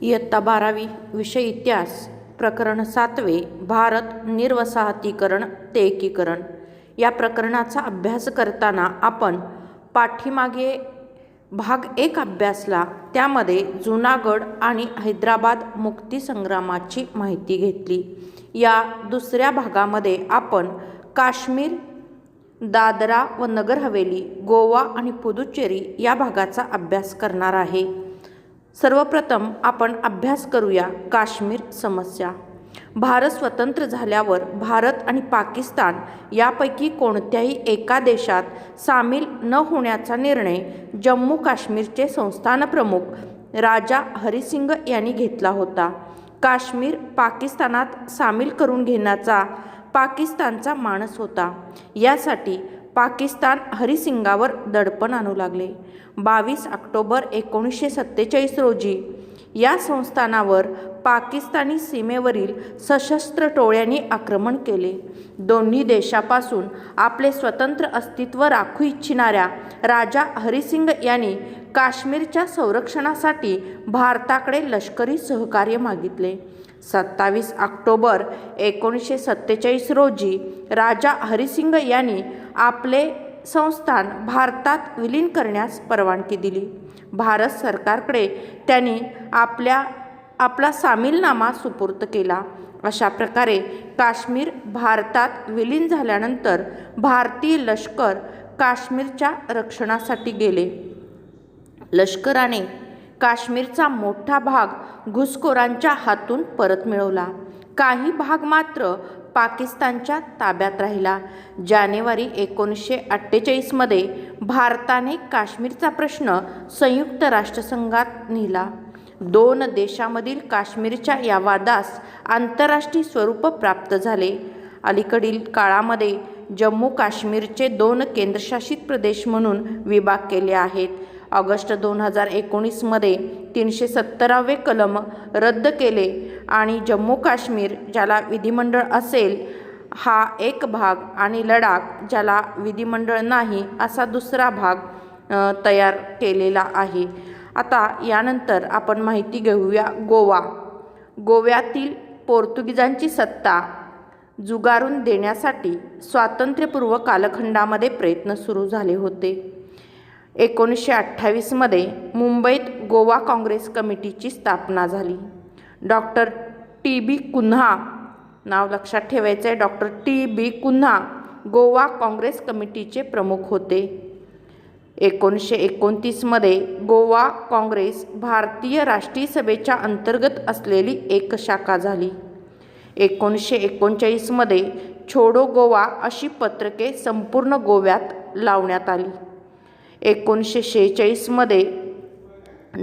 इयत्ता 12वी विषय इतिहास प्रकरण 7वे भारत निर्वसाहतीकरण ते एकीकरण या प्रकरणाचा अभ्यास करताना आपण पाठीमागे भाग 1 अभ्यासला. त्यामध्ये जुनागड आणि हैदराबाद मुक्तीसंग्रामाची माहिती घेतली. या दुसऱ्या भागामध्ये आपण काश्मीर, दादरा व नगर हवेली, गोवा आणि पुदुच्चेरी या भागाचा अभ्यास करणार आहे. सर्वप्रथम आपण अभ्यास करूया काश्मीर समस्या. भारत स्वतंत्र झाल्यावर भारत आणि पाकिस्तान यापैकी कोणत्याही एका देशात सामील न होण्याचा निर्णय जम्मू काश्मीरचे संस्थान प्रमुख राजा हरिसिंग यांनी घेतला होता. काश्मीर पाकिस्तानात सामील करून घेण्याचा पाकिस्तानचा मानस होता. यासाठी पाकिस्तान हरिसिंगावर दडपण आणू लागले. 22 ऑक्टोबर 1947 रोजी या संस्थानावर पाकिस्तानी सीमेवरील सशस्त्र टोळ्यांनी आक्रमण केले. दोन्ही देशापासून आपले स्वतंत्र अस्तित्व राखू इच्छिणाऱ्या राजा हरिसिंग यांनी काश्मीरच्या संरक्षणासाठी भारताकडे लष्करी सहकार्य मागितले. 27 ऑक्टोबर 1947 रोजी राजा हरिसिंग यांनी आपले संस्थान भारतात विलीन करण्यास परवानगी दिली. भारत सरकारकडे त्यांनी आपला सामीलनामा सुपूर्द केला. अशा प्रकारे काश्मीर भारतात विलीन झाल्यानंतर भारतीय लष्कर काश्मीरच्या रक्षणासाठी गेले. लष्कराने काश्मीरचा मोठा भाग घुसखोरांच्या हातून परत मिळवला. काही भाग मात्र पाकिस्तानच्या ताब्यात राहिला. जानेवारी 1948 मध्ये भारताने काश्मीरचा प्रश्न संयुक्त राष्ट्रसंघात नेला. दोन देशांमधील काश्मीरच्या या वादास आंतरराष्ट्रीय स्वरूप प्राप्त झाले. अलीकडील काळामध्ये जम्मू काश्मीरचे 2 केंद्रशासित प्रदेश म्हणून विभाग केले आहेत. ऑगस्ट 2019 मध्ये 370वे कलम रद्द केले आणि जम्मू काश्मीर ज्याला विधिमंडळ असेल हा एक भाग आणि लडाख ज्याला विधिमंडळ नाही असा दुसरा भाग तयार केलेला आहे. आता यानंतर आपण माहिती घेऊया गोवा. गोव्यातील पोर्तुगीजांची सत्ता झुगारून देण्यासाठी स्वातंत्र्यपूर्व कालखंडामध्ये प्रयत्न सुरू झाले होते. 1928 मध्ये मुंबईत गोवा काँग्रेस कमिटीची स्थापना झाली. Doctor T B. कुन्हा, नाव लक्षात ठेवायचं आहे, डॉक्टर टी.बी. कुन्हा गोवा काँग्रेस कमिटीचे प्रमुख होते. 1929 मध्ये गोवा काँग्रेस भारतीय राष्ट्रीय सभेच्या अंतर्गत असलेली एक शाखा झाली. 1939 मध्ये छोडो गोवा अशी पत्रके संपूर्ण गोव्यात लावण्यात आली. 1946 मध्ये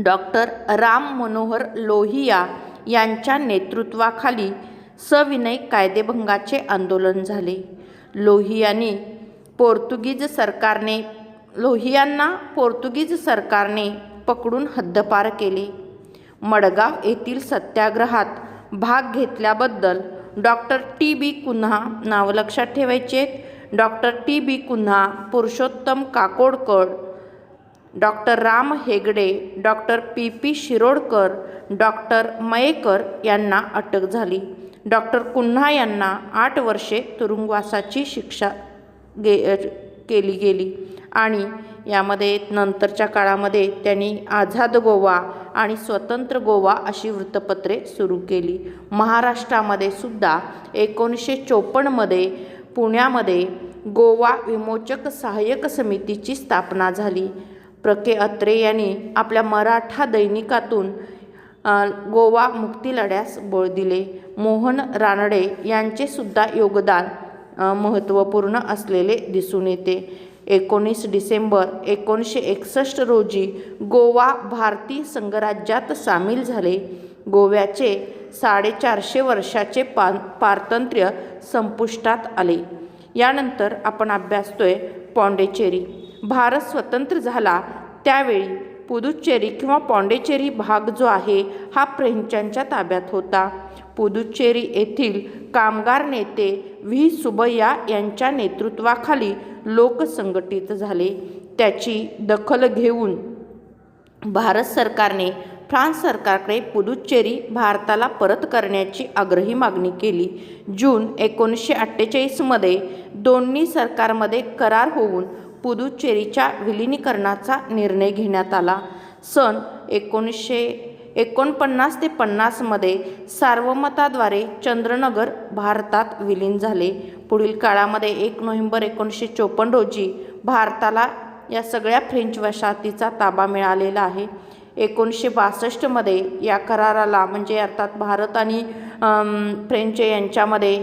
डॉक्टर राम मनोहर लोहिया यांच्या नेतृत्वाखाली सविनय कायदेभंगाचे आंदोलन झाले. लोहियांना पोर्तुगीज सरकारने पकडून हद्दपार केले. मडगाव येथील सत्याग्रहात भाग घेतल्याबद्दल डॉक्टर टी.बी. कुन्हा, नाव लक्षात ठेवायचे, doctor T B. Cunha, Purushottam Kakodkar, doctor Ram Hegde, doctor P P. Shirodkar, doctor Mayekar यांना अटक झाली. डॉक्टर कुन्हा यांना 8 वर्षे तुरुंगवासाची शिक्षा केली गेली आणि यामध्ये नंतरच्या काळामध्ये त्यांनी आझाद गोवा आणि स्वतंत्र गोवा अशी वृत्तपत्रे सुरू केली. महाराष्ट्रामध्ये सुद्धा 1954 मध्ये पुण्यामध्ये गोवा विमोचक सहाय्यक समितीची स्थापना झाली. प्र.के. अत्रे यांनी आपल्या मराठा दैनिकातून गोवा मुक्ती लढ्यास बळ दिले. मोहन रानडे यांचे सुद्धा योगदान महत्त्वपूर्ण असलेले दिसून येते. 19 डिसेंबर 1961 रोजी गोवा भारतीय संघराज्यात सामील झाले. गोव्याचे 450 वर्षाचे पारतंत्र्य संपुष्टात आले. यानंतर आपण अभ्यासतोय पॉंडिचेरी. भारत स्वतंत्र झाला त्यावेळी पुदुच्चेरी किंवा पॉंडिचेरी भाग जो आहे हा फ्रेंचांच्या ताब्यात होता. पुदुच्चेरी येथील कामगार नेते व्ही. सुब्बय्या यांच्या नेतृत्वाखाली लोक संघटित झाले. त्याची दखल घेऊन भारत सरकारने फ्रान्स सरकारकडे पुदुच्चेरी भारताला परत करण्याची आग्रही मागणी केली. जून 1948मध्ये दोन्ही सरकारमध्ये करार होऊन पुदुच्चेरीच्या विलिनीकरणाचा निर्णय घेण्यात आला. सन 1949 ते 50मध्ये सार्वमताद्वारे चंद्रनगर भारतात विलीन झाले. पुढील काळामध्ये 1 नोव्हेंबर 1954 रोजी भारताला या सगळ्या फ्रेंच वसाहतीचा ताबा मिळालेला आहे. 1962मध्ये या कराराला म्हणजे अर्थात भारत आणि फ्रेंच यांच्यामध्ये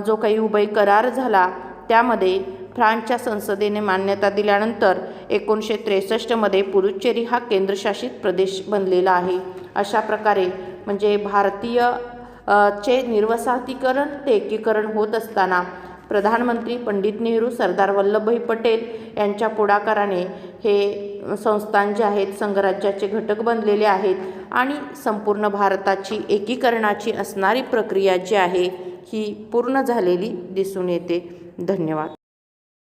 जो काही उभय करार झाला त्यामध्ये फ्रान्सच्या संसदेने मान्यता दिल्यानंतर 1963मध्ये पुदुच्चेरी हा केंद्रशासित प्रदेश बनलेला आहे. अशा प्रकारे म्हणजे भारतीय चे निर्वसाहतीकरण ते एकीकरण होत असताना प्रधानमंत्री पंडित नेहरू, सरदार वल्लभभाई पटेल यांच्या पुढाकाराने हे संस्थान जे आहेत संघराज्याचे घटक बनलेले आहेत आणि संपूर्ण भारताची एकीकरणाची असणारी प्रक्रिया जी आहे ही पूर्ण झालेली दिसून येते. धन्यवाद.